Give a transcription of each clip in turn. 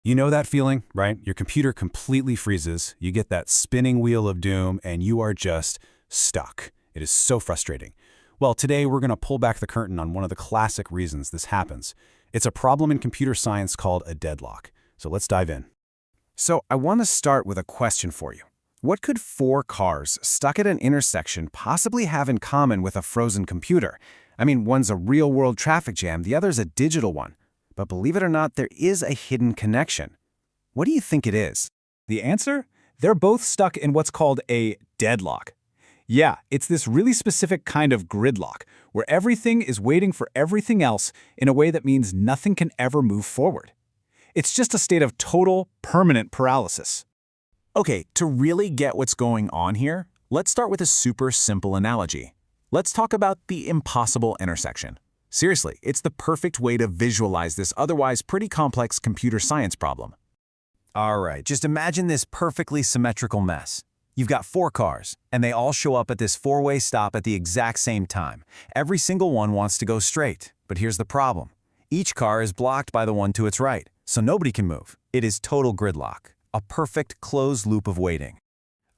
You know that feeling, right? Your computer completely freezes, you get that spinning wheel of doom, and you are just stuck. It is so frustrating. Well, today we're going to pull back the curtain on one of the classic reasons this happens. It's a problem in computer science called a deadlock. So let's dive in. So I want to start with a question for you. What could four cars stuck at an intersection possibly have in common with a frozen computer? I mean, one's a real-world traffic jam, the other's a digital one. But believe it or not, there is a hidden connection. What do you think it is? The answer? They're both stuck in what's called a deadlock. Yeah, it's this really specific kind of gridlock, where everything is waiting for everything else in a way that means nothing can ever move forward. It's just a state of total, permanent paralysis. Okay, to really get what's going on here, let's start with a super simple analogy. Let's talk about the impossible intersection. Seriously, it's the perfect way to visualize this otherwise pretty complex computer science problem. All right, just imagine this perfectly symmetrical mess. You've got four cars, and they all show up at this four-way stop at the exact same time. Every single one wants to go straight, but here's the problem. Each car is blocked by the one to its right, so nobody can move. It is total gridlock, a perfect closed loop of waiting.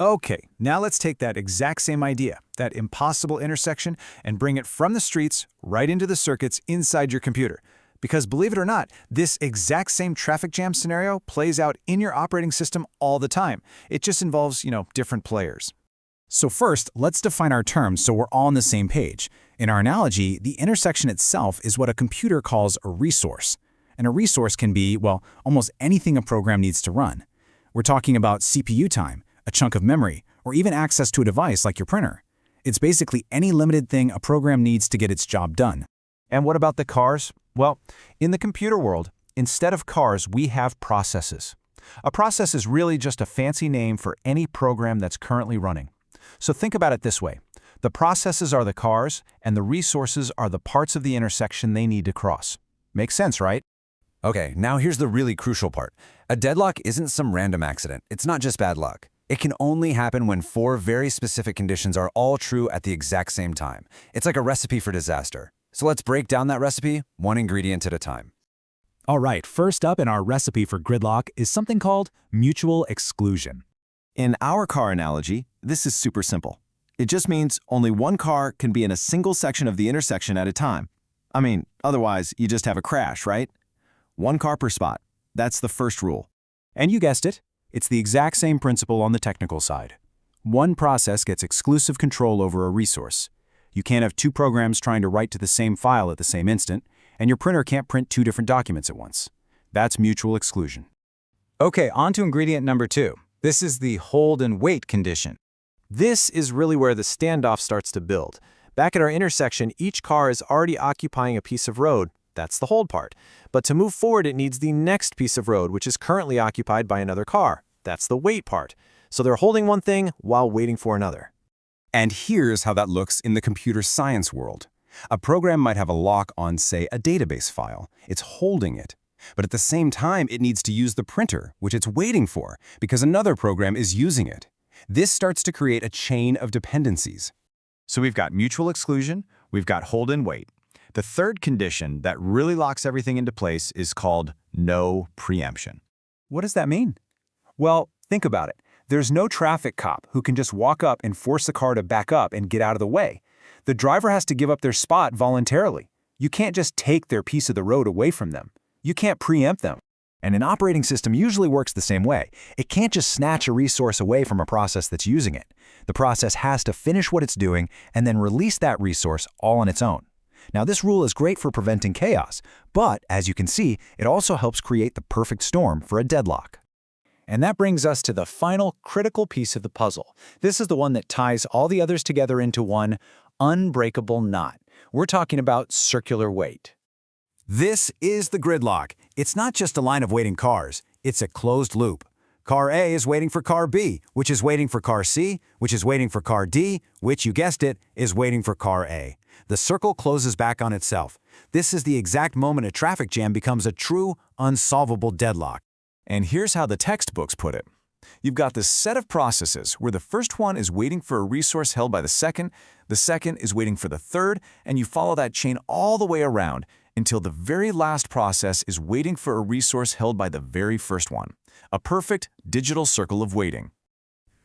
Okay, now let's take that exact same idea, that impossible intersection, and bring it from the streets right into the circuits inside your computer. Because believe it or not, this exact same traffic jam scenario plays out in your operating system all the time. It just involves, different players. So first, let's define our terms so we're all on the same page. In our analogy, the intersection itself is what a computer calls a resource. And a resource can be, well, almost anything a program needs to run. We're talking about CPU time, a chunk of memory, or even access to a device like your printer. It's basically any limited thing a program needs to get its job done. And what about the cars? Well, in the computer world, instead of cars, we have processes. A process is really just a fancy name for any program that's currently running. So think about it this way. The processes are the cars, and the resources are the parts of the intersection they need to cross. Makes sense, right? Okay, now here's the really crucial part. A deadlock isn't some random accident. It's not just bad luck. It can only happen when four very specific conditions are all true at the exact same time. It's like a recipe for disaster. So let's break down that recipe, one ingredient at a time. All right, first up in our recipe for gridlock is something called mutual exclusion. In our car analogy, this is super simple. It just means only one car can be in a single section of the intersection at a time. I mean, otherwise you just have a crash, right? One car per spot. That's the first rule. And you guessed it, it's the exact same principle on the technical side. One process gets exclusive control over a resource. You can't have two programs trying to write to the same file at the same instant, and your printer can't print two different documents at once. That's mutual exclusion. Okay, on to ingredient number 2. This is the hold and wait condition. This is really where the standoff starts to build. Back at our intersection, each car is already occupying a piece of road. That's the hold part. But to move forward, it needs the next piece of road, which is currently occupied by another car. That's the wait part. So they're holding one thing while waiting for another. And here's how that looks in the computer science world. A program might have a lock on, say, a database file. It's holding it. But at the same time, it needs to use the printer, which it's waiting for, because another program is using it. This starts to create a chain of dependencies. So we've got mutual exclusion, we've got hold and wait. The third condition that really locks everything into place is called no preemption. What does that mean? Well, think about it. There's no traffic cop who can just walk up and force the car to back up and get out of the way. The driver has to give up their spot voluntarily. You can't just take their piece of the road away from them. You can't preempt them. And an operating system usually works the same way. It can't just snatch a resource away from a process that's using it. The process has to finish what it's doing and then release that resource all on its own. Now, this rule is great for preventing chaos, but as you can see, it also helps create the perfect storm for a deadlock. And that brings us to the final critical piece of the puzzle. This is the one that ties all the others together into one unbreakable knot. We're talking about circular wait. This is the gridlock. It's not just a line of waiting cars, it's a closed loop. Car A is waiting for car B, which is waiting for car C, which is waiting for car D, which, you guessed it, is waiting for car A. The circle closes back on itself. This is the exact moment a traffic jam becomes a true, unsolvable deadlock. And here's how the textbooks put it. You've got this set of processes where the first one is waiting for a resource held by the second is waiting for the third, and you follow that chain all the way around, until the very last process is waiting for a resource held by the very first one. A perfect digital circle of waiting.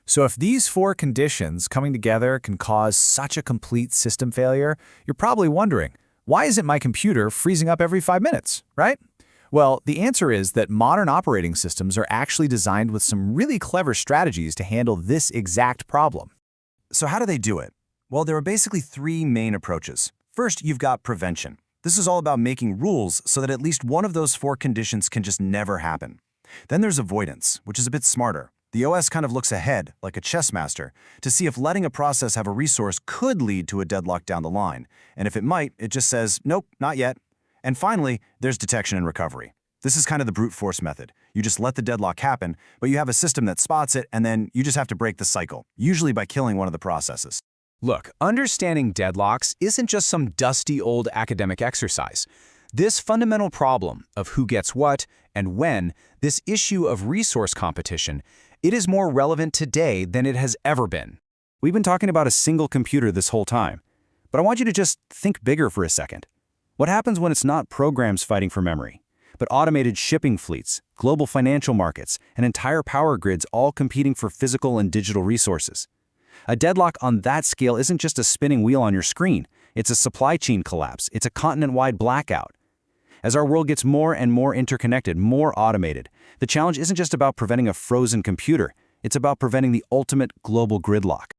So if these 4 conditions coming together can cause such a complete system failure, you're probably wondering, why isn't my computer freezing up every 5 minutes, right? Well, the answer is that modern operating systems are actually designed with some really clever strategies to handle this exact problem. So how do they do it? Well, there are basically 3 main approaches. First, you've got prevention. This is all about making rules so that at least one of those 4 conditions can just never happen. Then there's avoidance, which is a bit smarter. The OS kind of looks ahead, like a chess master, to see if letting a process have a resource could lead to a deadlock down the line. And if it might, it just says, nope, not yet. And finally, there's detection and recovery. This is kind of the brute force method. You just let the deadlock happen, but you have a system that spots it, and then you just have to break the cycle, usually by killing one of the processes. Look, understanding deadlocks isn't just some dusty old academic exercise. This fundamental problem of who gets what and when, this issue of resource competition, it is more relevant today than it has ever been. We've been talking about a single computer this whole time, but I want you to just think bigger for a second. What happens when it's not programs fighting for memory, but automated shipping fleets, global financial markets, and entire power grids all competing for physical and digital resources? A deadlock on that scale isn't just a spinning wheel on your screen. It's a supply chain collapse. It's a continent-wide blackout. As our world gets more and more interconnected, more automated, the challenge isn't just about preventing a frozen computer. It's about preventing the ultimate global gridlock.